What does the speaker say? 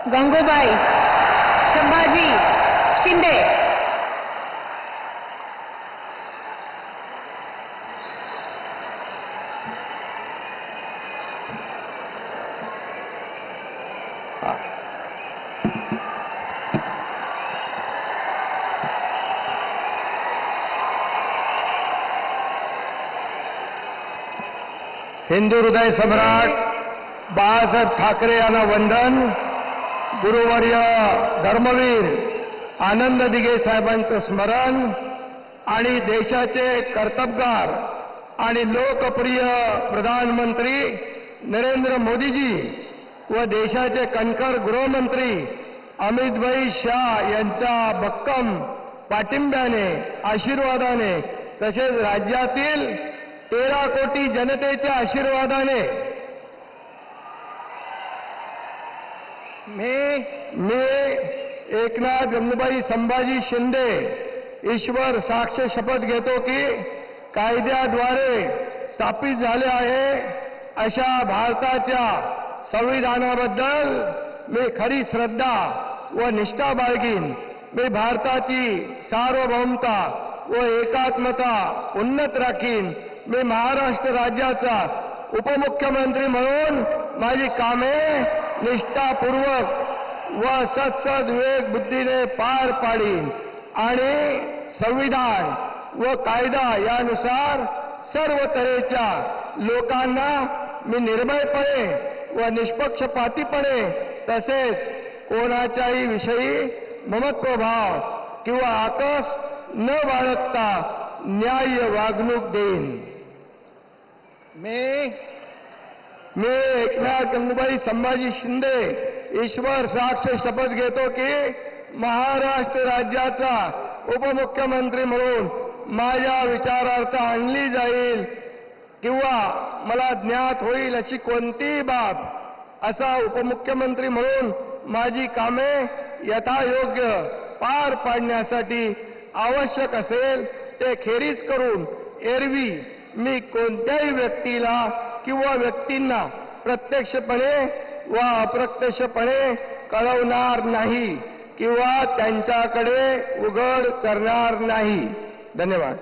गंगूबाई संभाजी शिंदे, हिंदू हृदय सम्राट बाळासाहेब ठाकरे यांना वंदन. गुरुवर्य धर्मवीर आनंद दिघे साहेबांचं स्मरण आणि देशाचे कर्तबगार आणि लोकप्रिय प्रधानमंत्री नरेंद्र मोदीजी व देशाचे कणखर गृहमंत्री अमितभाई शाह यांच्या भक्कम पाठिंब्याने, आशीर्वादाने, तसेच राज्यातील 13 कोटी जनतेच्या आशीर्वादाने मी एकनाथ गंगूबाई संभाजी शिंदे ईश्वर साक्ष शपथ घेतो की कायद्याद्वारे स्थापित झाले आहे अशा भारताच्या संविधानाबद्दल मी खरी श्रद्धा व निष्ठा बाळगीन. मी भारताची सार्वभौमता व एकात्मता उन्नत राखीन. मी महाराष्ट्र राज्याचा उपमुख्यमंत्री म्हणून माझी कामे निष्ठापूर्वक व सत्सद विवेक बुद्धीने पार पाडीन आणि संविधान व कायदा यानुसार सर्व तऱ्हेच्या लोकांना मी निर्भयपणे व निष्पक्षपातीपणे तसेच कोणाच्याही विषयी ममत्वभाव किंवा आकस न बाळगता न्याय्य वागणूक देईन. मी एकनाथ गंगूबाई संभाजी शिंदे ईश्वर साक्ष शपथ घेतो की महाराष्ट्र राज्याचा उपमुख्यमंत्री म्हणून माझ्या विचारार्थ आणली जाईल किंवा मला ज्ञात होईल अशी कोणतीही बाब असा उपमुख्यमंत्री म्हणून माझी कामे यथायोग्य पार पाडण्यासाठी आवश्यक असेल ते खेरीज करून एरवी मी कोणत्याही व्यक्तीला किंवा व्यक्तींना प्रत्यक्षपणे व अप्रत्यक्षपणे कळवणार नाही किंवा त्यांच्याकडे उघड करणार नाही. धन्यवाद.